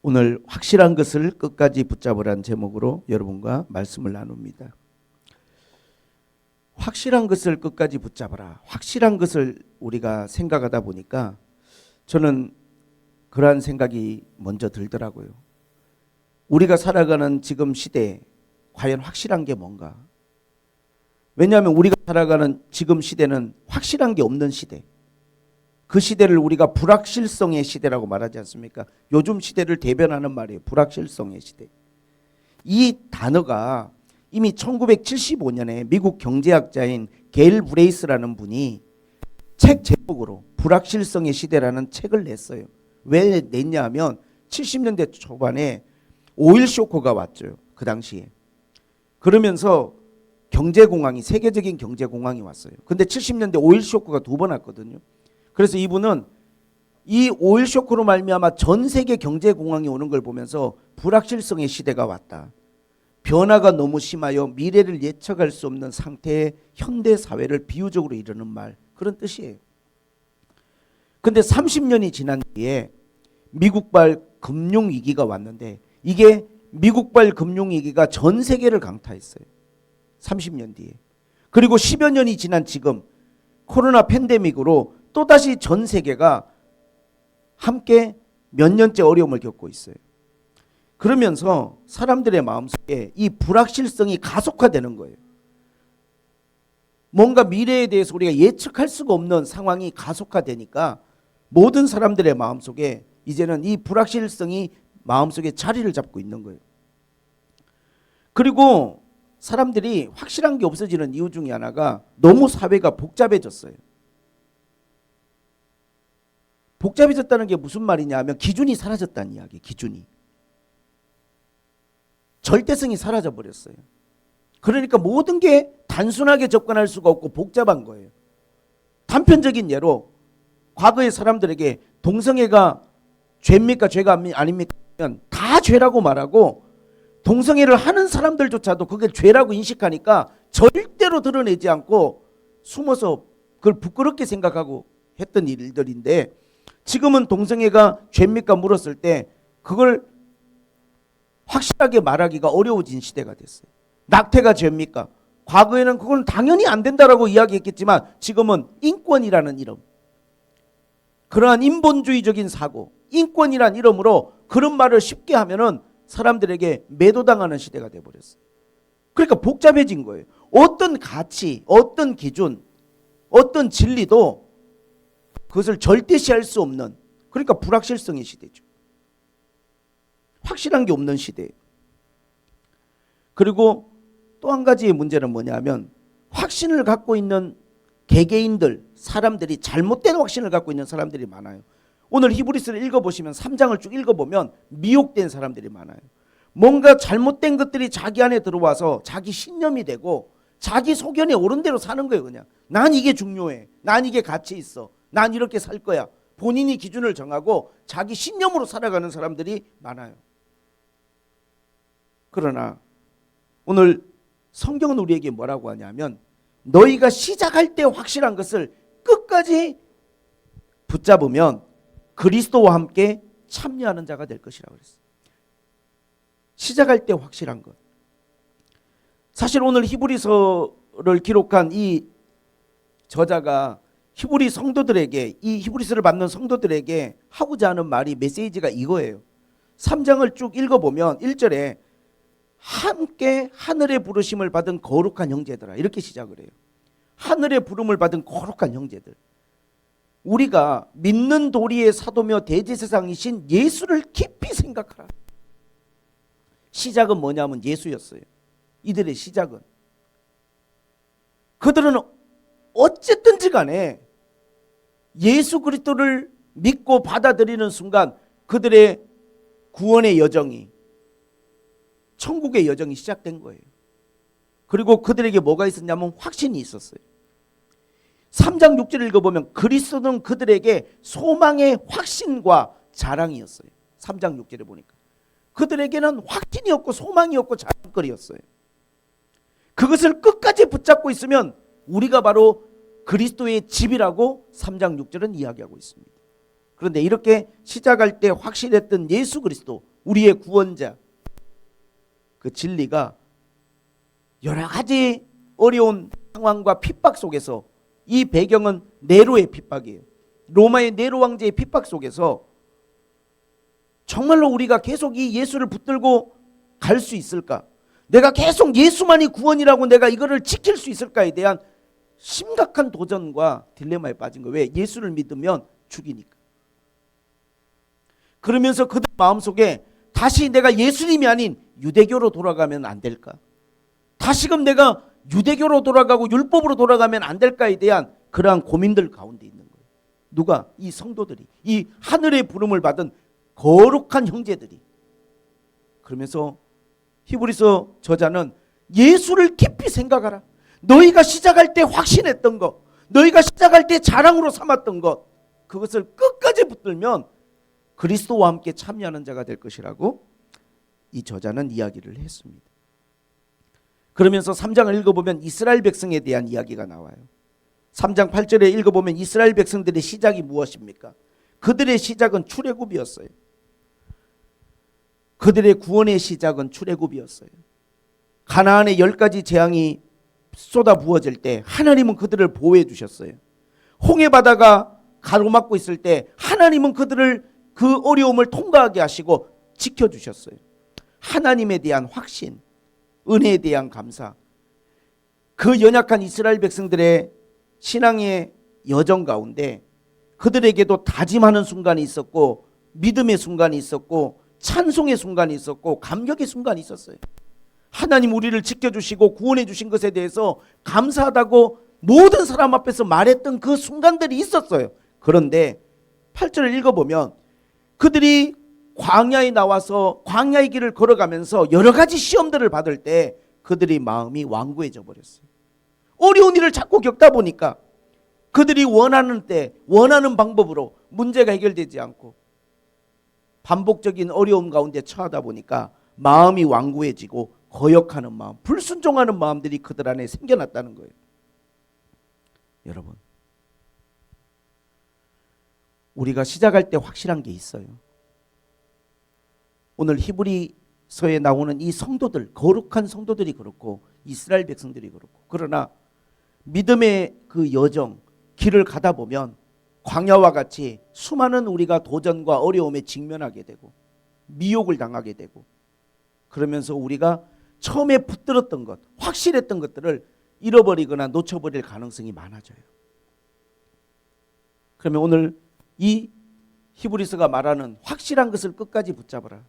오늘 확실한 것을 끝까지 붙잡으라는 제목으로 여러분과 말씀을 나눕니다. 확실한 것을 끝까지 붙잡아라. 확실한 것을 우리가 생각하다 보니까 저는 그러한 생각이 먼저 들더라고요. 우리가 살아가는 지금 시대에 과연 확실한 게 뭔가? 왜냐하면 우리가 살아가는 지금 시대는 확실한 게 없는 시대. 그 시대를 우리가 불확실성의 시대라고 말하지 않습니까? 요즘 시대를 대변하는 말이에요. 불확실성의 시대. 이 단어가 이미 1975년에 미국 경제학자인 게일 브레이스라는 분이 책 제목으로 불확실성의 시대라는 책을 냈어요. 왜 냈냐 하면 70년대 초반에 오일 쇼크가 왔죠. 그 당시에. 그러면서 경제공황이, 세계적인 경제공황이 왔어요. 근데 70년대 오일 쇼크가 2번 왔거든요. 그래서 이분은 이 오일 쇼크로 말미암아 전 세계 경제 공황이 오는 걸 보면서 불확실성의 시대가 왔다. 변화가 너무 심하여 미래를 예측할 수 없는 상태의 현대 사회를 비유적으로 이르는 말, 그런 뜻이에요. 근데 30년이 지난 뒤에 미국발 금융위기가 왔는데 이게 미국발 금융위기가 전 세계를 강타했어요. 30년 뒤에. 그리고 10여 년이 지난 지금 코로나 팬데믹으로 또다시 전 세계가 함께 몇 년째 어려움을 겪고 있어요. 그러면서 사람들의 마음속에 이 불확실성이 가속화되는 거예요. 뭔가 미래에 대해서 우리가 예측할 수가 없는 상황이 가속화되니까 모든 사람들의 마음속에 이제는 이 불확실성이 마음속에 자리를 잡고 있는 거예요. 그리고 사람들이 확실한 게 없어지는 이유 중에 하나가 너무 사회가 복잡해졌어요. 복잡해졌다는 게 무슨 말이냐 하면 기준이 사라졌다는 이야기예요. 기준이. 절대성이 사라져 버렸어요. 그러니까 모든 게 단순하게 접근할 수가 없고 복잡한 거예요. 단편적인 예로 과거의 사람들에게 동성애가 죄입니까 죄가 아닙니까 하면 다 죄라고 말하고 동성애를 하는 사람들조차도 그게 죄라고 인식하니까 절대로 드러내지 않고 숨어서 그걸 부끄럽게 생각하고 했던 일들인데 지금은 동성애가 죄입니까 물었을 때 그걸 확실하게 말하기가 어려워진 시대가 됐어요. 낙태가 죄입니까? 과거에는 그건 당연히 안 된다라고 이야기했겠지만 지금은 인권이라는 이름, 그러한 인본주의적인 사고, 인권이란 이름으로 그런 말을 쉽게 하면은 사람들에게 매도당하는 시대가 돼버렸어요. 그러니까 복잡해진 거예요. 어떤 가치, 어떤 기준, 어떤 진리도 그것을 절대시할 수 없는, 그러니까 불확실성의 시대죠. 확실한 게 없는 시대예요. 그리고 또 한 가지의 문제는 뭐냐면 확신을 갖고 있는 개개인들, 사람들이 잘못된 확신을 갖고 있는 사람들이 많아요. 오늘 히브리서를 읽어보시면 3장을 쭉 읽어보면 미혹된 사람들이 많아요. 뭔가 잘못된 것들이 자기 안에 들어와서 자기 신념이 되고 자기 소견에 옳은 대로 사는 거예요. 그냥 난 이게 중요해, 난 이게 가치 있어, 난 이렇게 살 거야. 본인이 기준을 정하고 자기 신념으로 살아가는 사람들이 많아요. 그러나 오늘 성경은 우리에게 뭐라고 하냐면 너희가 시작할 때 확실한 것을 끝까지 붙잡으면 그리스도와 함께 참여하는 자가 될 것이라고 그랬어요. 시작할 때 확실한 것. 사실 오늘 히브리서를 기록한 이 저자가 히브리 성도들에게, 이 히브리서를 받는 성도들에게 하고자 하는 말이, 메시지가 이거예요. 3장을 쭉 읽어보면 1절에 함께 하늘의 부르심을 받은 거룩한 형제들아, 이렇게 시작을 해요. 하늘의 부름을 받은 거룩한 형제들. 우리가 믿는 도리의 사도며 대제사장이신 예수를 깊이 생각하라. 시작은 뭐냐면 예수였어요. 이들의 시작은. 그들은 어쨌든지 간에 예수 그리스도를 믿고 받아들이는 순간 그들의 구원의 여정이, 천국의 여정이 시작된 거예요. 그리고 그들에게 뭐가 있었냐면 확신이 있었어요. 3장 6절을 읽어보면 그리스도는 그들에게 소망의 확신과 자랑이었어요. 3장 6절에 보니까 그들에게는 확신이었고 소망이었고 자랑거리였어요. 그것을 끝까지 붙잡고 있으면 우리가 바로 그리스도의 집이라고 3장 6절은 이야기하고 있습니다. 그런데 이렇게 시작할 때 확실했던 예수 그리스도, 우리의 구원자, 그 진리가 여러 가지 어려운 상황과 핍박 속에서, 이 배경은 네로의 핍박이에요. 로마의 네로 왕제의 핍박 속에서 정말로 우리가 계속 이 예수를 붙들고 갈 수 있을까? 내가 계속 예수만이 구원이라고 내가 이거를 지킬 수 있을까에 대한 심각한 도전과 딜레마에 빠진 거예요. 왜? 예수를 믿으면 죽이니까. 그러면서 그들 마음속에 다시 내가 예수님이 아닌 유대교로 돌아가면 안 될까? 다시금 내가 유대교로 돌아가고 율법으로 돌아가면 안 될까에 대한 그러한 고민들 가운데 있는 거예요. 누가? 이 성도들이, 이 하늘의 부름을 받은 거룩한 형제들이. 그러면서 히브리서 저자는 예수를 깊이 생각하라. 너희가 시작할 때 확신했던 것, 너희가 시작할 때 자랑으로 삼았던 것, 그것을 끝까지 붙들면 그리스도와 함께 참여하는 자가 될 것이라고 이 저자는 이야기를 했습니다. 그러면서 3장을 읽어보면 이스라엘 백성에 대한 이야기가 나와요. 3장 8절에 읽어보면 이스라엘 백성들의 시작이 무엇입니까? 그들의 시작은 출애굽이었어요. 그들의 구원의 시작은 출애굽이었어요. 가나안의 10가지 재앙이 쏟아 부어질 때 하나님은 그들을 보호해 주셨어요. 홍해 바다가 가로막고 있을 때 하나님은 그들을 그 어려움을 통과하게 하시고 지켜주셨어요. 하나님에 대한 확신, 은혜에 대한 감사, 그 연약한 이스라엘 백성들의 신앙의 여정 가운데 그들에게도 다짐하는 순간이 있었고, 믿음의 순간이 있었고, 찬송의 순간이 있었고, 감격의 순간이 있었어요. 하나님 우리를 지켜주시고 구원해 주신 것에 대해서 감사하다고 모든 사람 앞에서 말했던 그 순간들이 있었어요. 그런데 8절을 읽어보면 그들이 광야에 나와서 광야의 길을 걸어가면서 여러 가지 시험들을 받을 때 그들이 마음이 완고해져 버렸어요. 어려운 일을 자꾸 겪다 보니까 그들이 원하는 때 원하는 방법으로 문제가 해결되지 않고 반복적인 어려움 가운데 처하다 보니까 마음이 완고해지고 거역하는 마음, 불순종하는 마음들이 그들 안에 생겨났다는 거예요. 여러분, 우리가 시작할 때 확실한 게 있어요. 오늘 히브리서에 나오는 이 성도들, 거룩한 성도들이 그렇고 이스라엘 백성들이 그렇고, 그러나 믿음의 그 여정, 길을 가다 보면 광야와 같이 수많은 우리가 도전과 어려움에 직면하게 되고 미혹을 당하게 되고, 그러면서 우리가 처음에 붙들었던 것, 확실했던 것들을 잃어버리거나 놓쳐버릴 가능성이 많아져요. 그러면 오늘 이 히브리서가 말하는 확실한 것을 끝까지 붙잡아라.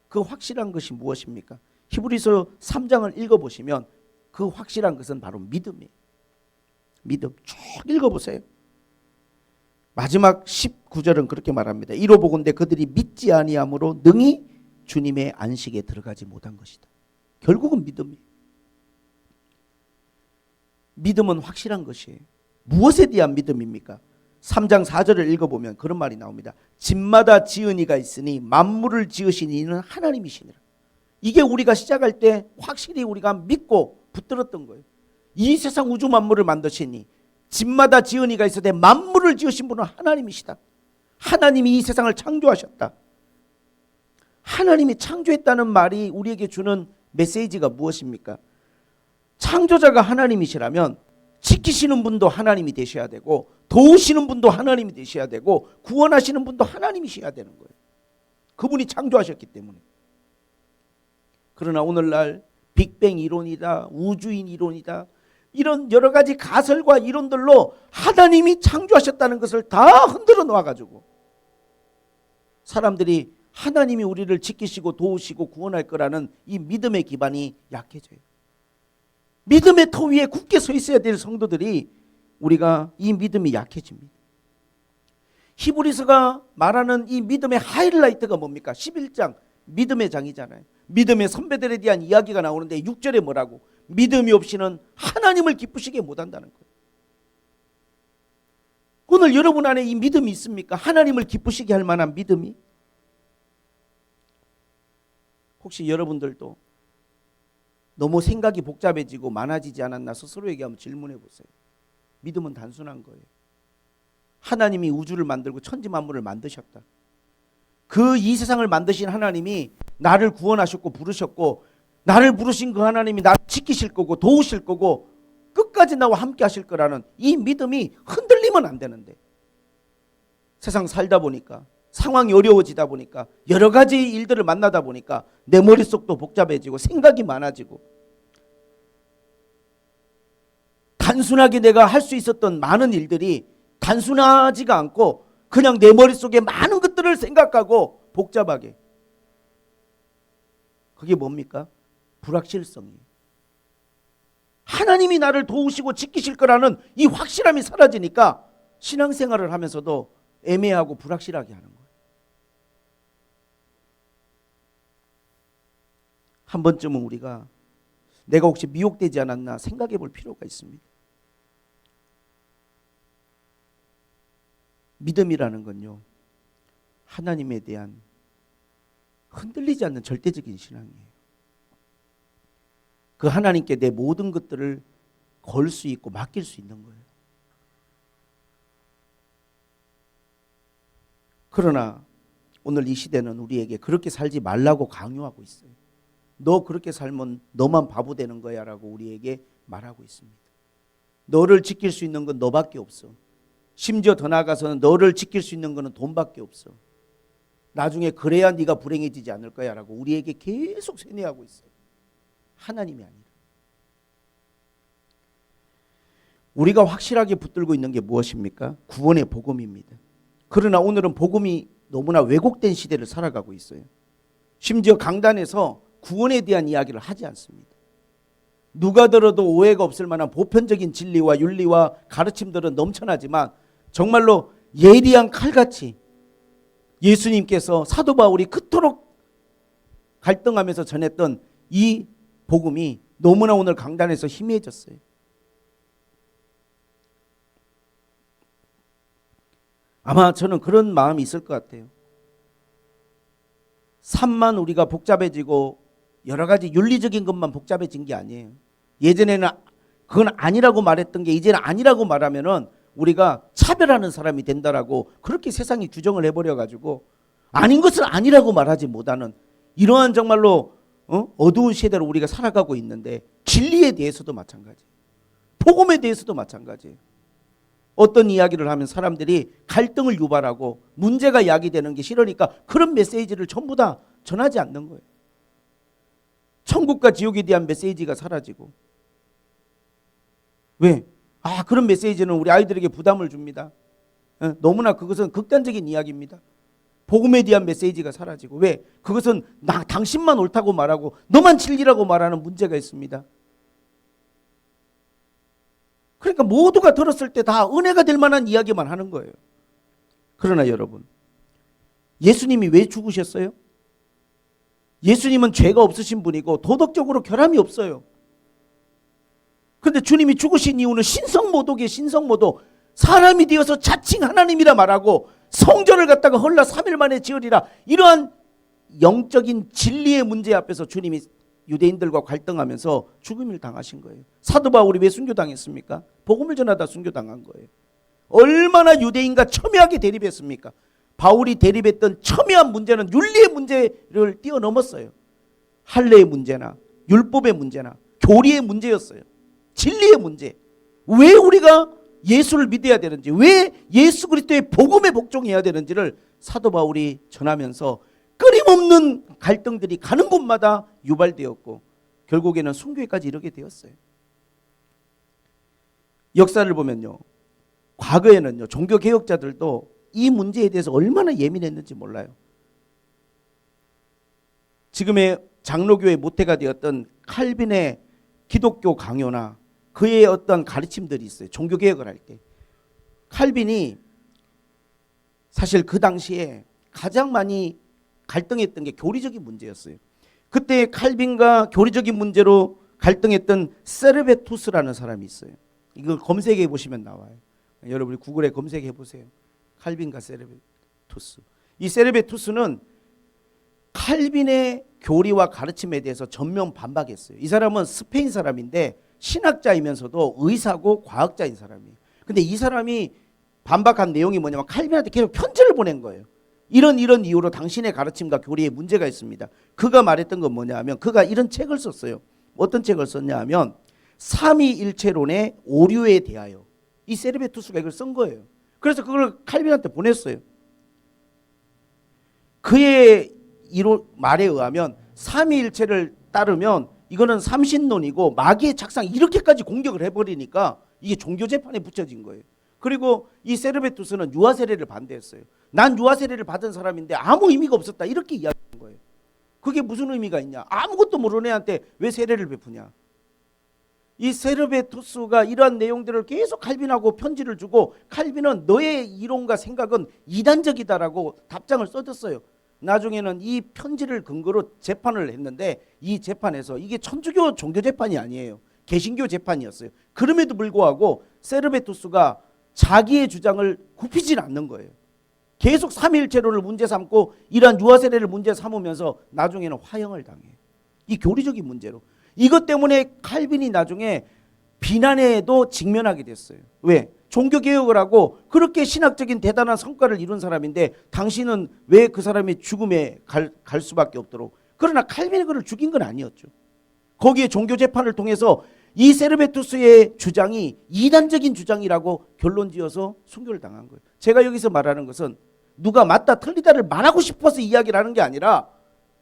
그 확실한 것이 무엇입니까? 히브리서 3장을 읽어보시면 그 확실한 것은 바로 믿음이에요. 믿음 쭉 읽어보세요. 마지막 19절은 그렇게 말합니다. 이로 보건대 그들이 믿지 아니함으로 능히 주님의 안식에 들어가지 못한 것이다. 결국은 믿음이에요. 믿음은 확실한 것이에요. 무엇에 대한 믿음입니까? 3장 4절을 읽어보면 그런 말이 나옵니다. 집마다 지은 이가 있으니 만물을 지으신 이는 하나님이시니라. 이게 우리가 시작할 때 확실히 우리가 믿고 붙들었던 거예요. 이 세상 우주 만물을 만드시니 집마다 지은 이가 있어도 만물을 지으신 분은 하나님이시다. 하나님이 이 세상을 창조하셨다. 하나님이 창조했다는 말이 우리에게 주는 메시지가 무엇입니까? 창조자가 하나님이시라면 지키시는 분도 하나님이 되셔야 되고, 도우시는 분도 하나님이 되셔야 되고, 구원하시는 분도 하나님이셔야 되는 거예요. 그분이 창조하셨기 때문에. 그러나 오늘날 빅뱅 이론이다, 우주인 이론이다, 이런 여러 가지 가설과 이론들로 하나님이 창조하셨다는 것을 다 흔들어 놓아가지고 사람들이 하나님이 우리를 지키시고 도우시고 구원할 거라는 이 믿음의 기반이 약해져요. 믿음의 터 위에 굳게 서 있어야 될 성도들이 우리가 이 믿음이 약해집니다. 히브리서가 말하는 이 믿음의 하이라이트가 뭡니까? 11장 믿음의 장이잖아요. 믿음의 선배들에 대한 이야기가 나오는데 6절에 뭐라고? 믿음이 없이는 하나님을 기쁘시게 못한다는 거예요. 오늘 여러분 안에 이 믿음이 있습니까? 하나님을 기쁘시게 할 만한 믿음이? 혹시 여러분들도 너무 생각이 복잡해지고 많아지지 않았나 스스로에게 한번 질문해 보세요. 믿음은 단순한 거예요. 하나님이 우주를 만들고 천지 만물을 만드셨다. 그 이 세상을 만드신 하나님이 나를 구원하셨고 부르셨고 나를 부르신 그 하나님이 나를 지키실 거고 도우실 거고 끝까지 나와 함께 하실 거라는 이 믿음이 흔들리면 안 되는데, 세상 살다 보니까 상황이 어려워지다 보니까 여러 가지 일들을 만나다 보니까 내 머릿속도 복잡해지고 생각이 많아지고, 단순하게 내가 할 수 있었던 많은 일들이 단순하지가 않고 그냥 내 머릿속에 많은 것들을 생각하고 복잡하게, 그게 뭡니까? 불확실성이에요. 하나님이 나를 도우시고 지키실 거라는 이 확실함이 사라지니까 신앙생활을 하면서도 애매하고 불확실하게 하는 거예요. 한 번쯤은 우리가 내가 혹시 미혹되지 않았나 생각해 볼 필요가 있습니다. 믿음이라는 건요, 하나님에 대한 흔들리지 않는 절대적인 신앙이에요. 그 하나님께 내 모든 것들을 걸 수 있고 맡길 수 있는 거예요. 그러나 오늘 이 시대는 우리에게 그렇게 살지 말라고 강요하고 있어요. 너 그렇게 살면 너만 바보 되는 거야 라고 우리에게 말하고 있습니다. 너를 지킬 수 있는 건 너밖에 없어. 심지어 더 나아가서는 너를 지킬 수 있는 거는 돈밖에 없어. 나중에 그래야 네가 불행해지지 않을 거야 라고 우리에게 계속 세뇌하고 있어요. 하나님이 아니라. 우리가 확실하게 붙들고 있는 게 무엇입니까? 구원의 복음입니다. 그러나 오늘은 복음이 너무나 왜곡된 시대를 살아가고 있어요. 심지어 강단에서 구원에 대한 이야기를 하지 않습니다. 누가 들어도 오해가 없을 만한 보편적인 진리와 윤리와 가르침들은 넘쳐나지만 정말로 예리한 칼같이 예수님께서 사도 바울이 그토록 갈등하면서 전했던 이 복음이 너무나 오늘 강단에서 희미해졌어요. 아마 저는 그런 마음이 있을 것 같아요. 삶만 우리가 복잡해지고 여러 가지 윤리적인 것만 복잡해진 게 아니에요. 예전에는 그건 아니라고 말했던 게 이제는 아니라고 말하면은 우리가 차별하는 사람이 된다라고 그렇게 세상이 규정을 해버려가지고 아닌 것을 아니라고 말하지 못하는 이러한 정말로 어두운 시대로 우리가 살아가고 있는데, 진리에 대해서도 마찬가지예요. 복음에 대해서도 마찬가지예요. 어떤 이야기를 하면 사람들이 갈등을 유발하고 문제가 야기되는 게 싫으니까 그런 메시지를 전부 다 전하지 않는 거예요. 천국과 지옥에 대한 메시지가 사라지고. 왜? 그런 메시지는 우리 아이들에게 부담을 줍니다. 너무나 그것은 극단적인 이야기입니다. 복음에 대한 메시지가 사라지고. 왜? 그것은 당신만 옳다고 말하고 너만 진리라고 말하는 문제가 있습니다. 그러니까 모두가 들었을 때 다 은혜가 될 만한 이야기만 하는 거예요. 그러나 여러분, 예수님이 왜 죽으셨어요? 예수님은 죄가 없으신 분이고 도덕적으로 결함이 없어요. 그런데 주님이 죽으신 이유는 신성모독이에요. 신성모독. 사람이 되어서 자칭 하나님이라 말하고 성전을 갖다가 헐라 3일 만에 지으리라, 이러한 영적인 진리의 문제 앞에서 주님이 유대인들과 갈등하면서 죽음을 당하신 거예요. 사도 바울이 왜 순교당했습니까? 복음을 전하다 순교당한 거예요. 얼마나 유대인과 첨예하게 대립했습니까? 바울이 대립했던 첨예한 문제는 윤리의 문제를 뛰어넘었어요. 할례의 문제나 율법의 문제나 교리의 문제였어요. 진리의 문제. 왜 우리가 예수를 믿어야 되는지, 왜 예수 그리스도의 복음에 복종해야 되는지를 사도 바울이 전하면서 끊임없는 갈등들이 가는 곳마다 유발되었고 결국에는 순교에까지 이르게 되었어요. 역사를 보면요, 과거에는요, 종교개혁자들도 이 문제에 대해서 얼마나 예민했는지 몰라요. 지금의 장로교의 모태가 되었던 칼빈의 기독교 강요나 그의 어떤 가르침들이 있어요. 종교개혁을 할 때 칼빈이 사실 그 당시에 가장 많이 갈등했던 게 교리적인 문제였어요. 그때 칼빈과 교리적인 문제로 갈등했던 세르베투스라는 사람이 있어요. 이걸 검색해 보시면 나와요. 여러분이 구글에 검색해 보세요. 칼빈과 세르베투스. 이 세르베투스는 칼빈의 교리와 가르침에 대해서 전면 반박했어요. 이 사람은 스페인 사람인데 신학자이면서도 의사고 과학자인 사람이에요. 근데 이 사람이 반박한 내용이 뭐냐면 칼빈한테 계속 편지를 보낸 거예요. 이런 이유로 당신의 가르침과 교리에 문제가 있습니다. 그가 말했던 건 뭐냐 하면 그가 이런 책을 썼어요. 어떤 책을 썼냐 하면 삼위일체론의 오류에 대하여, 이 세르베투스가 이걸 쓴 거예요. 그래서 그걸 칼빈한테 보냈어요. 그의 말에 의하면 삼위일체를 따르면 이거는 삼신론이고 마귀의 착상, 이렇게까지 공격을 해버리니까 이게 종교재판에 붙여진 거예요. 그리고 이 세르베투스는 유아 세례를 반대했어요. 난 유아 세례를 받은 사람인데 아무 의미가 없었다, 이렇게 이야기한 거예요. 그게 무슨 의미가 있냐? 아무것도 모르는 애한테 왜 세례를 베푸냐? 이 세르베투스가 이러한 내용들을 계속 칼빈하고 편지를 주고, 칼빈은 너의 이론과 생각은 이단적이다라고 답장을 써줬어요. 나중에는 이 편지를 근거로 재판을 했는데, 이 재판에서 이게 천주교 종교 재판이 아니에요. 개신교 재판이었어요. 그럼에도 불구하고 세르베투스가 자기의 주장을 굽히질 않는 거예요. 계속 삼위일체론을 문제 삼고 이러한 유아 세례를 문제 삼으면서 나중에는 화형을 당해요. 이 교리적인 문제로. 이것 때문에 칼빈이 나중에 비난에도 직면하게 됐어요. 왜? 종교개혁을 하고 그렇게 신학적인 대단한 성과를 이룬 사람인데 당신은 왜 그 사람의 죽음에 갈 수밖에 없도록. 그러나 칼빈이 그를 죽인 건 아니었죠. 거기에 종교재판을 통해서 이 세르베투스의 주장이 이단적인 주장이라고 결론지어서 순교를 당한 거예요. 제가 여기서 말하는 것은 누가 맞다 틀리다를 말하고 싶어서 이야기를 하는 게 아니라,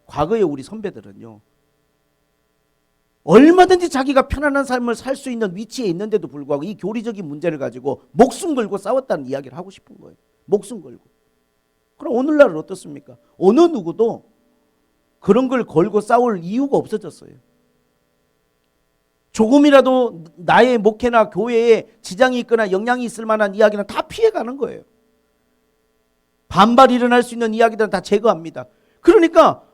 과거에 우리 선배들은요, 얼마든지 자기가 편안한 삶을 살 수 있는 위치에 있는데도 불구하고 이 교리적인 문제를 가지고 목숨 걸고 싸웠다는 이야기를 하고 싶은 거예요. 목숨 걸고. 그럼 오늘날은 어떻습니까? 어느 누구도 그런 걸 걸고 싸울 이유가 없어졌어요. 조금이라도 나의 목회나 교회에 지장이 있거나 영향이 있을 만한 이야기는 다 피해가는 거예요. 반발 일어날 수 있는 이야기들은 다 제거합니다. 그러니까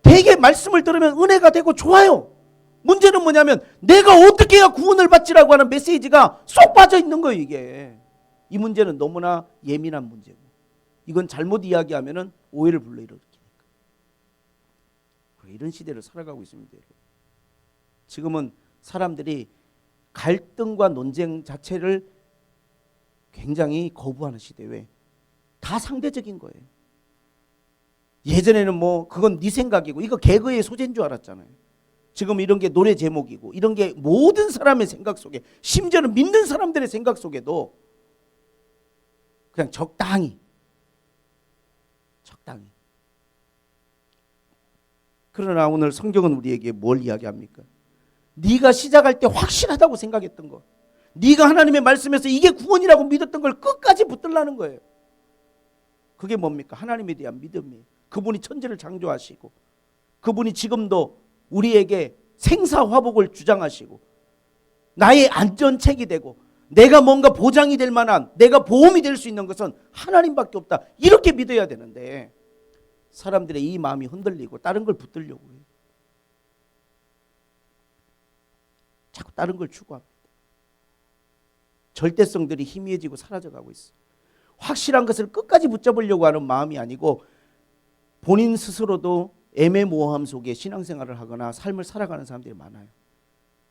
되게 말씀을 들으면 은혜가 되고 좋아요. 문제는 뭐냐면 내가 어떻게 해야 구원을 받지라고 하는 메시지가 쏙 빠져 있는 거예요. 이게 이 문제는 너무나 예민한 문제고, 이건 잘못 이야기하면 오해를 불러일으키니까. 이런 시대를 살아가고 있습니다. 지금은 사람들이 갈등과 논쟁 자체를 굉장히 거부하는 시대. 왜? 다 상대적인 거예요. 예전에는 뭐 그건 네 생각이고 이거 개그의 소재인 줄 알았잖아요. 지금 이런 게 노래 제목이고 이런 게 모든 사람의 생각 속에, 심지어는 믿는 사람들의 생각 속에도 그냥 적당히. 그러나 오늘 성경은 우리에게 뭘 이야기합니까? 네가 시작할 때 확실하다고 생각했던 거, 네가 하나님의 말씀에서 이게 구원이라고 믿었던 걸 끝까지 붙들라는 거예요. 그게 뭡니까? 하나님에 대한 믿음이에요. 그분이 천지를 창조하시고 그분이 지금도 우리에게 생사화복을 주장하시고 나의 안전책이 되고 내가 뭔가 보장이 될 만한, 내가 보험이 될 수 있는 것은 하나님밖에 없다, 이렇게 믿어야 되는데 사람들의 이 마음이 흔들리고 다른 걸 붙들려고 해요. 자꾸 다른 걸 추구합니다. 절대성들이 희미해지고 사라져가고 있어요. 확실한 것을 끝까지 붙잡으려고 하는 마음이 아니고 본인 스스로도 애매모호함 속에 신앙생활을 하거나 삶을 살아가는 사람들이 많아요.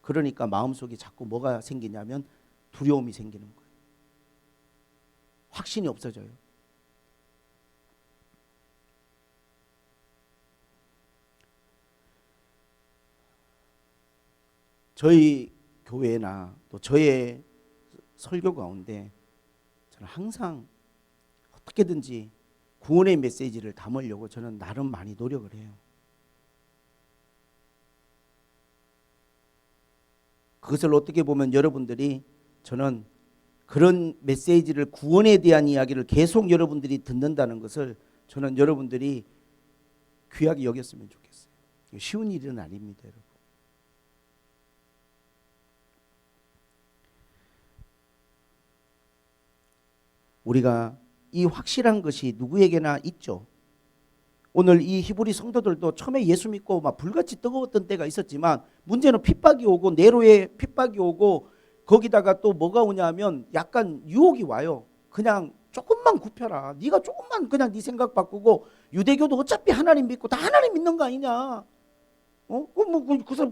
그러니까 마음속에 자꾸 뭐가 생기냐면 두려움이 생기는 거예요. 확신이 없어져요. 저희 교회나 또 저의 설교 가운데 저는 항상 어떻게든지 구원의 메시지를 담으려고 저는 나름 많이 노력을 해요. 그것을 어떻게 보면 여러분들이, 저는 그런 메시지를, 구원에 대한 이야기를 계속 여러분들이 듣는다는 것을 저는 여러분들이 귀하게 여겼으면 좋겠어요. 쉬운 일은 아닙니다, 여러분. 우리가 이 확실한 것이 누구에게나 있죠. 오늘 이 히브리 성도들도 처음에 예수 믿고 막 불같이 뜨거웠던 때가 있었지만 문제는 핍박이 오고 네로의 핍박이 오고 거기다가 또 뭐가 오냐면 약간 유혹이 와요. 그냥 조금만 굽혀라. 네가 조금만 그냥 네 생각 바꾸고 유대교도 어차피 하나님 믿고 다 하나님 믿는 거 아니냐.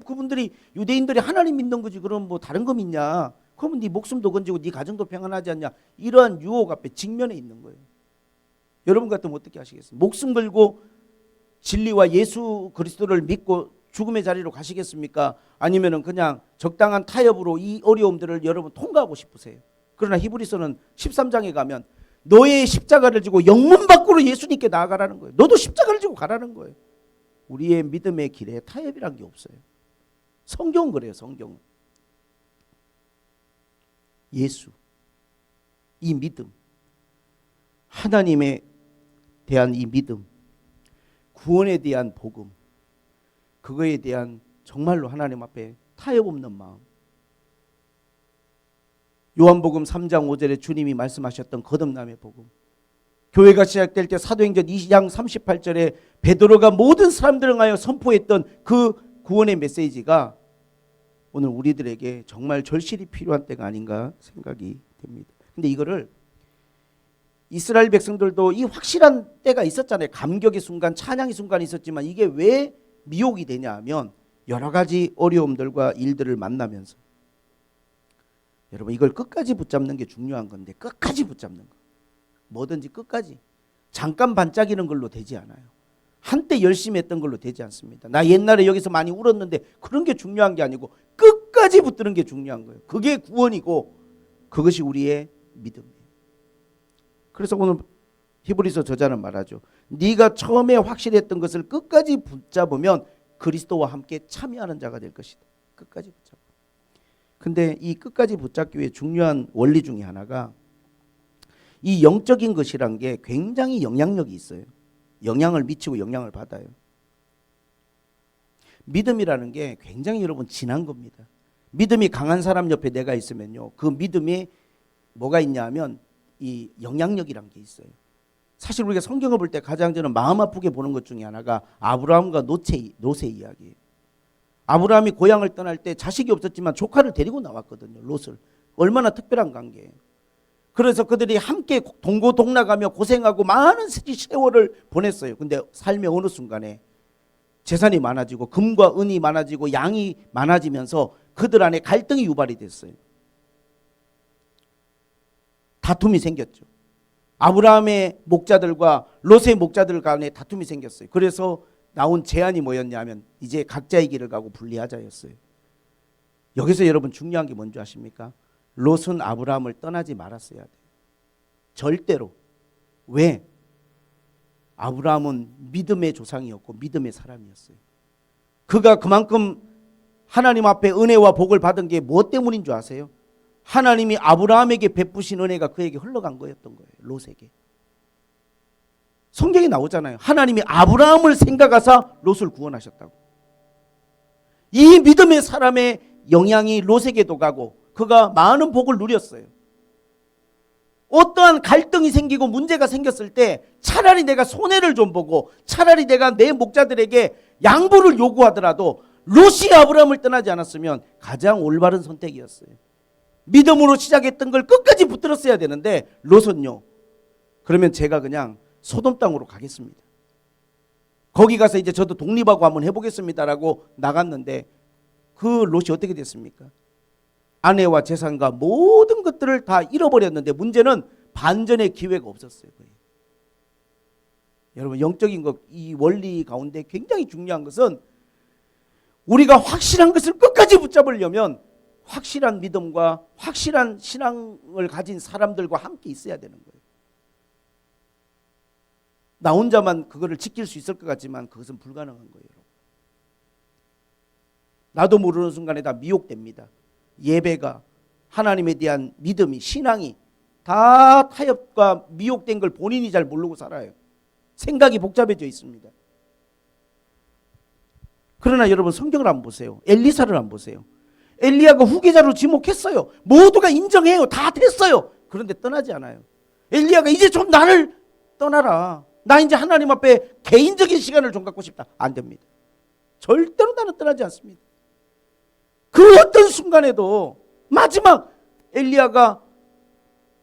그분들이 유대인들이 하나님 믿는 거지. 그럼 뭐 다른 거 믿냐. 그러면 네 목숨도 건지고 네 가정도 평안하지 않냐. 이러한 유혹 앞에 직면해 있는 거예요. 여러분 같으면 어떻게 하시겠어요? 목숨 걸고 진리와 예수 그리스도를 믿고 죽음의 자리로 가시겠습니까? 아니면은 그냥 적당한 타협으로 이 어려움들을 여러분 통과하고 싶으세요? 그러나 히브리서는 13장에 가면 너의 십자가를 지고 영문 밖으로 예수님께 나아가라는 거예요. 너도 십자가를 지고 가라는 거예요. 우리의 믿음의 길에 타협이란 게 없어요. 성경은 그래요. 성경은. 예수, 이 믿음, 하나님에 대한 이 믿음, 구원에 대한 복음, 그거에 대한 정말로 하나님 앞에 타협 없는 마음. 요한복음 3장 5절에 주님이 말씀하셨던 거듭남의 복음, 교회가 시작될 때 사도행전 2장 38절에 베드로가 모든 사람들을 향하여 선포했던 그 구원의 메시지가 오늘 우리들에게 정말 절실히 필요한 때가 아닌가 생각이 됩니다. 근데 이거를 이스라엘 백성들도 이 확실한 때가 있었잖아요. 감격의 순간, 찬양의 순간이 있었지만 이게 왜 미혹이 되냐 하면 여러 가지 어려움들과 일들을 만나면서, 여러분 이걸 끝까지 붙잡는 게 중요한 건데, 끝까지 붙잡는 거, 뭐든지 끝까지. 잠깐 반짝이는 걸로 되지 않아요. 한때 열심히 했던 걸로 되지 않습니다. 나 옛날에 여기서 많이 울었는데 그런 게 중요한 게 아니고 끝까지 붙드는 게 중요한 거예요. 그게 구원이고 그것이 우리의 믿음이에요. 그래서 오늘 히브리서 저자는 말하죠. 네가 처음에 확실했던 것을 끝까지 붙잡으면 그리스도와 함께 참여하는 자가 될 것이다. 끝까지 붙잡아. 근데 이 끝까지 붙잡기 위해 중요한 원리 중에 하나가, 이 영적인 것이란 게 굉장히 영향력이 있어요. 영향을 미치고 영향을 받아요. 믿음이라는 게 굉장히 여러분 진한 겁니다. 믿음이 강한 사람 옆에 내가 있으면요, 그 믿음이 뭐가 있냐 하면 이 영향력이란 게 있어요. 사실 우리가 성경을 볼 때 가장 저는 마음 아프게 보는 것 중에 하나가 아브라함과 롯의 이야기예요. 아브라함이 고향을 떠날 때 자식이 없었지만 조카를 데리고 나왔거든요. 롯을. 얼마나 특별한 관계예요. 그래서 그들이 함께 동고동락하며 고생하고 많은 세월을 보냈어요. 근데 삶의 어느 순간에 재산이 많아지고 금과 은이 많아지고 양이 많아지면서 그들 안에 갈등이 유발이 됐어요. 다툼이 생겼죠. 아브라함의 목자들과 롯의 목자들 간에 다툼이 생겼어요. 그래서 나온 제안이 뭐였냐면 이제 각자의 길을 가고 분리하자였어요. 여기서 여러분 중요한 게 뭔지 아십니까? 롯은 아브라함을 떠나지 말았어야 돼요. 절대로. 왜? 아브라함은 믿음의 조상이었고 믿음의 사람이었어요. 그가 그만큼 하나님 앞에 은혜와 복을 받은 게 무엇 때문인 줄 아세요? 하나님이 아브라함에게 베푸신 은혜가 그에게 흘러간 거였던 거예요. 롯에게. 성경에 나오잖아요. 하나님이 아브라함을 생각하사 롯을 구원하셨다고. 이 믿음의 사람의 영향이 롯에게도 가고 그가 많은 복을 누렸어요. 어떠한 갈등이 생기고 문제가 생겼을 때 차라리 내가 손해를 좀 보고 차라리 내가 내 목자들에게 양보를 요구하더라도 롯이 아브라함을 떠나지 않았으면 가장 올바른 선택이었어요. 믿음으로 시작했던 걸 끝까지 붙들었어야 되는데 롯은요, 그러면 제가 그냥 소돔 땅으로 가겠습니다. 거기 가서 이제 저도 독립하고 한번 해보겠습니다라고 나갔는데 그 롯이 어떻게 됐습니까? 아내와 재산과 모든 것들을 다 잃어버렸는데 문제는 반전의 기회가 없었어요. 여러분 영적인 것, 이 원리 가운데 굉장히 중요한 것은 우리가 확실한 것을 끝까지 붙잡으려면 확실한 믿음과 확실한 신앙을 가진 사람들과 함께 있어야 되는 거예요. 나 혼자만 그거를 지킬 수 있을 것 같지만 그것은 불가능한 거예요. 나도 모르는 순간에 다 미혹됩니다. 예배가, 하나님에 대한 믿음이, 신앙이 다 타협과 미혹된 걸 본인이 잘 모르고 살아요. 생각이 복잡해져 있습니다. 그러나 여러분 성경을 한번 보세요. 엘리사를 한번 보세요. 엘리야가 후계자로 지목했어요. 모두가 인정해요. 다 됐어요. 그런데 떠나지 않아요. 엘리야가 이제 좀 나를 떠나라. 나 이제 하나님 앞에 개인적인 시간을 좀 갖고 싶다. 안 됩니다. 절대로 나는 떠나지 않습니다. 그 어떤 순간에도 마지막 엘리야가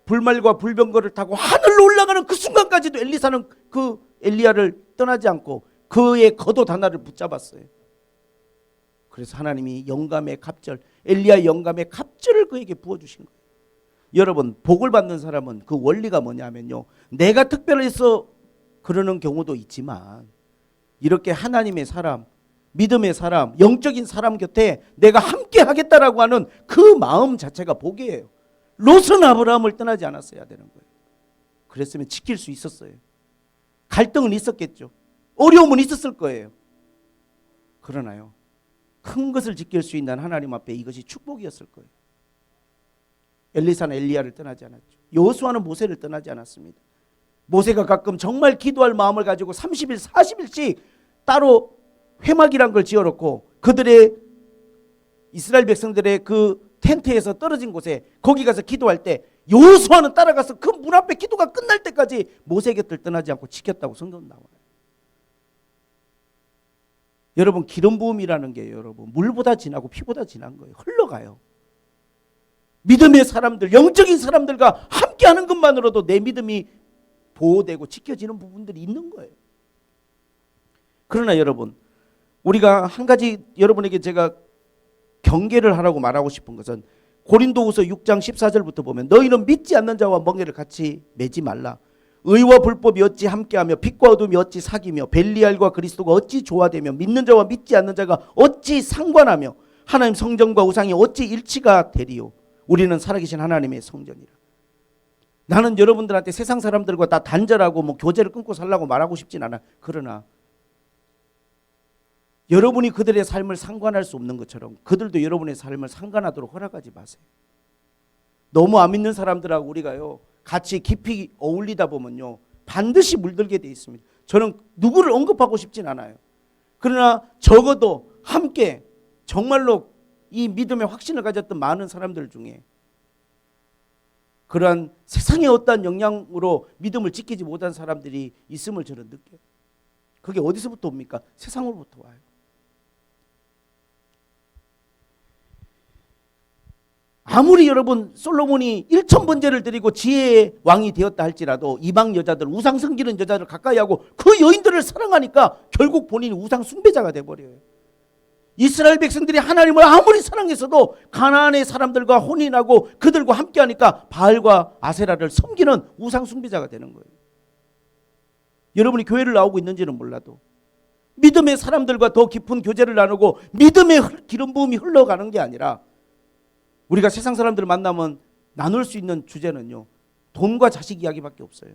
불말과 불병거를 타고 하늘로 올라가는 그 순간까지도 엘리사는 그 엘리야를 떠나지 않고 그의 겉옷 하나를 붙잡았어요. 그래서 하나님이 영감의 갑절, 엘리야의 영감의 갑절을 그에게 부어주신 거예요. 여러분 복을 받는 사람은 그 원리가 뭐냐면요, 내가 특별해서 그러는 경우도 있지만 이렇게 하나님의 사람, 믿음의 사람, 영적인 사람 곁에 내가 함께 하겠다라고 하는 그 마음 자체가 복이에요. 롯은 아브라함을 떠나지 않았어야 되는 거예요. 그랬으면 지킬 수 있었어요. 갈등은 있었겠죠. 어려움은 있었을 거예요. 그러나요, 큰 것을 지킬 수 있는 하나님 앞에 이것이 축복이었을 거예요. 엘리사는 엘리야를 떠나지 않았죠. 여호수아는 모세를 떠나지 않았습니다. 모세가 가끔 정말 기도할 마음을 가지고 30일 40일씩 따로 회막이란 걸 지어놓고 그들의 이스라엘 백성들의 그 텐트에서 떨어진 곳에 거기 가서 기도할 때 여호수아는 따라가서 그 문 앞에 기도가 끝날 때까지 모세 곁을 떠나지 않고 지켰다고 성경 나와요. 여러분 기름 부음이라는 게 여러분 물보다 진하고 피보다 진한 거예요. 흘러가요. 믿음의 사람들, 영적인 사람들과 함께하는 것만으로도 내 믿음이 보호되고 지켜지는 부분들이 있는 거예요. 그러나 여러분, 우리가 한 가지 여러분에게 제가 경계를 하라고 말하고 싶은 것은 고린도후서 6장 14절부터 보면 너희는 믿지 않는 자와 멍에를 같이 매지 말라. 의와 불법이 어찌 함께하며 빛과 어둠이 어찌 사귀며 벨리알과 그리스도가 어찌 조화되며 믿는 자와 믿지 않는 자가 어찌 상관하며 하나님 성전과 우상이 어찌 일치가 되리요. 우리는 살아계신 하나님의 성전이라. 나는 여러분들한테 세상 사람들과 다 단절하고 교제를 끊고 살라고 말하고 싶진 않아. 그러나 여러분이 그들의 삶을 상관할 수 없는 것처럼 그들도 여러분의 삶을 상관하도록 허락하지 마세요. 너무 안 믿는 사람들하고 우리가요 같이 깊이 어울리다 보면요 반드시 물들게 돼 있습니다. 저는 누구를 언급하고 싶진 않아요. 그러나 적어도 함께 정말로 이 믿음의 확신을 가졌던 많은 사람들 중에 그러한 세상의 어떠한 영향으로 믿음을 지키지 못한 사람들이 있음을 저는 느껴요. 그게 어디서부터 옵니까? 세상으로부터 와요. 아무리 여러분 솔로몬이 1000번제를 드리고 지혜의 왕이 되었다 할지라도 이방 여자들, 우상 섬기는 여자들 가까이 하고 그 여인들을 사랑하니까 결국 본인이 우상 숭배자가 돼버려요. 이스라엘 백성들이 하나님을 아무리 사랑했어도 가나안의 사람들과 혼인하고 그들과 함께하니까 바알과 아세라를 섬기는 우상 숭배자가 되는 거예요. 여러분이 교회를 나오고 있는지는 몰라도 믿음의 사람들과 더 깊은 교제를 나누고 믿음의 기름 부음이 흘러가는 게 아니라 우리가 세상 사람들을 만나면 나눌 수 있는 주제는요 돈과 자식 이야기밖에 없어요.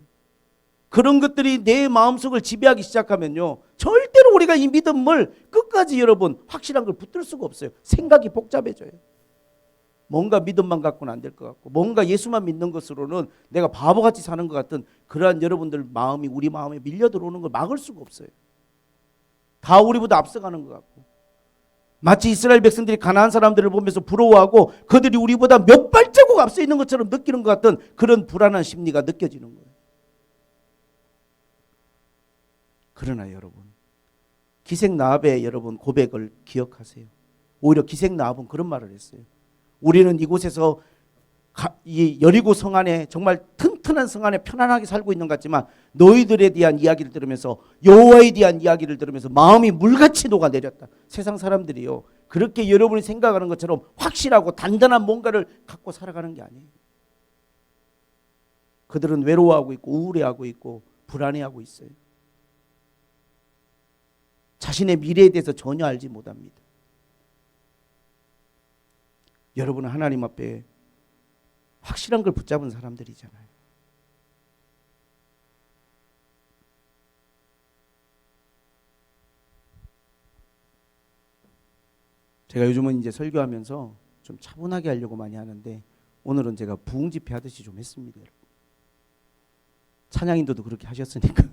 그런 것들이 내 마음속을 지배하기 시작하면요 절대로 우리가 이 믿음을 끝까지 여러분 확실한 걸 붙들 수가 없어요. 생각이 복잡해져요. 뭔가 믿음만 갖고는 안 될 것 같고 뭔가 예수만 믿는 것으로는 내가 바보같이 사는 것 같은 그러한 여러분들 마음이 우리 마음에 밀려 들어오는 걸 막을 수가 없어요. 다 우리보다 앞서가는 것 같고 마치 이스라엘 백성들이 가나안 사람들을 보면서 부러워하고 그들이 우리보다 몇 발자국 앞서 있는 것처럼 느끼는 것 같은 그런 불안한 심리가 느껴지는 거예요. 그러나 여러분 기생나합의 여러분 고백을 기억하세요. 오히려 기생나합은 그런 말을 했어요. 우리는 이곳에서 이 여리고 성 안에 정말 튼튼한 성 안에 편안하게 살고 있는 것 같지만 너희들에 대한 이야기를 들으면서 여호와에 대한 이야기를 들으면서 마음이 물같이 녹아내렸다. 세상 사람들이요 그렇게 여러분이 생각하는 것처럼 확실하고 단단한 뭔가를 갖고 살아가는 게 아니에요. 그들은 외로워하고 있고 우울해하고 있고 불안해하고 있어요. 자신의 미래에 대해서 전혀 알지 못합니다. 여러분은 하나님 앞에 확실한 걸 붙잡은 사람들이잖아요. 제가 요즘은 이제 설교하면서 좀 차분하게 하려고 많이 하는데 오늘은 제가 부흥 집회 하듯이 좀 했습니다. 찬양인도도 그렇게 하셨으니까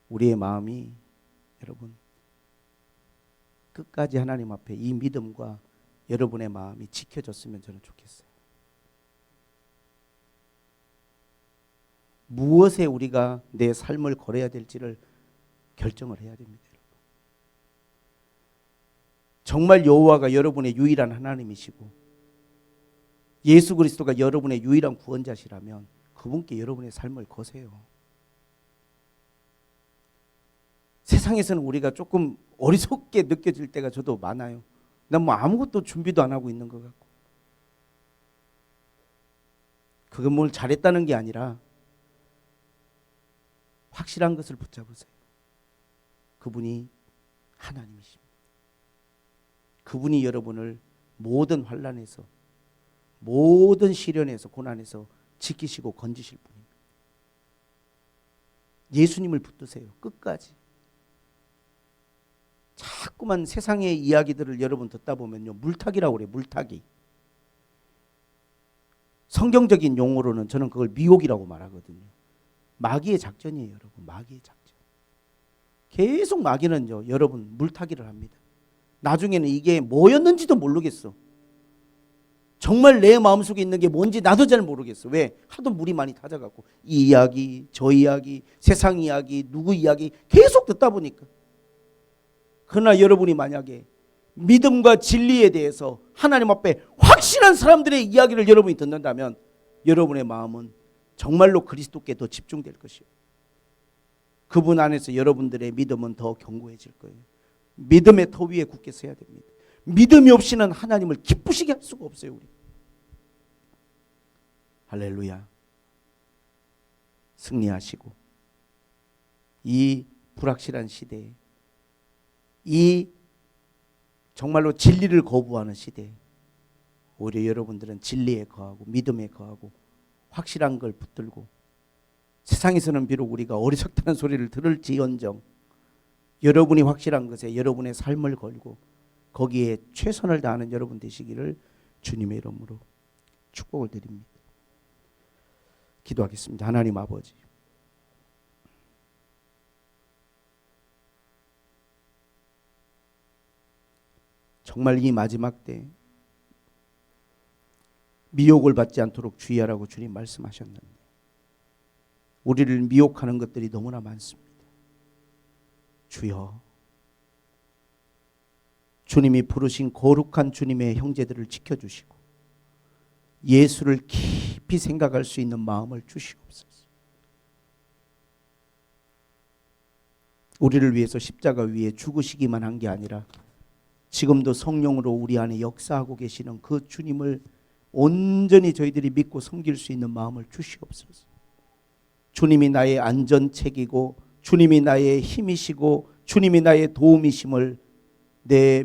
우리의 마음이 여러분 끝까지 하나님 앞에 이 믿음과 여러분의 마음이 지켜졌으면 저는 좋겠어요. 무엇에 우리가 내 삶을 걸어야 될지를 결정을 해야 됩니다. 정말 여호와가 여러분의 유일한 하나님이시고 예수 그리스도가 여러분의 유일한 구원자시라면 그분께 여러분의 삶을 거세요. 세상에서는 우리가 조금 어리석게 느껴질 때가 저도 많아요. 난 뭐 아무것도 준비도 안 하고 있는 것 같고 그건 뭘 잘했다는 게 아니라 확실한 것을 붙잡으세요. 그분이 하나님이십니다. 그분이 여러분을 모든 환난에서, 모든 시련에서, 고난에서 지키시고 건지실 분입니다. 예수님을 붙드세요. 끝까지. 자꾸만 세상의 이야기들을 여러분 듣다 보면요, 물타기라고 그래요. 물타기. 성경적인 용어로는 저는 그걸 미혹이라고 말하거든요. 마귀의 작전이에요, 여러분. 마귀의 작전. 계속 마귀는요, 여러분 물타기를 합니다. 나중에는 이게 뭐였는지도 모르겠어. 정말 내 마음속에 있는 게 뭔지 나도 잘 모르겠어. 왜? 하도 물이 많이 타져갖고 이 이야기, 저 이야기, 세상 이야기, 누구 이야기 계속 듣다 보니까. 그러나 여러분이 만약에 믿음과 진리에 대해서 하나님 앞에 확실한 사람들의 이야기를 여러분이 듣는다면 여러분의 마음은 정말로 그리스도께 더 집중될 것이에요. 그분 안에서 여러분들의 믿음은 더 견고해질 거예요. 믿음의 터 위에 굳게 서야 됩니다. 믿음이 없이는 하나님을 기쁘시게 할 수가 없어요. 우리. 할렐루야. 승리하시고 이 불확실한 시대에, 이 정말로 진리를 거부하는 시대에 오히려 여러분들은 진리에 거하고 믿음에 거하고 확실한 걸 붙들고, 세상에서는 비록 우리가 어리석다는 소리를 들을지언정 여러분이 확실한 것에 여러분의 삶을 걸고 거기에 최선을 다하는 여러분 되시기를 주님의 이름으로 축복을 드립니다. 기도하겠습니다. 하나님 아버지, 정말 이 마지막 때 미혹을 받지 않도록 주의하라고 주님 말씀하셨는데 우리를 미혹하는 것들이 너무나 많습니다. 주여, 주님이 부르신 거룩한 주님의 형제들을 지켜주시고 예수를 깊이 생각할 수 있는 마음을 주시옵소서. 우리를 위해서 십자가 위에 죽으시기만 한 게 아니라 지금도 성령으로 우리 안에 역사하고 계시는 그 주님을 온전히 저희들이 믿고 섬길 수 있는 마음을 주시옵소서. 주님이 나의 안전책이고 주님이 나의 힘이시고 주님이 나의 도움이심을 내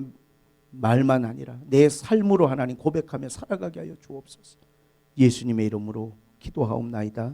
말만 아니라 내 삶으로 하나님 고백하며 살아가게 하여 주옵소서. 예수님의 이름으로 기도하옵나이다.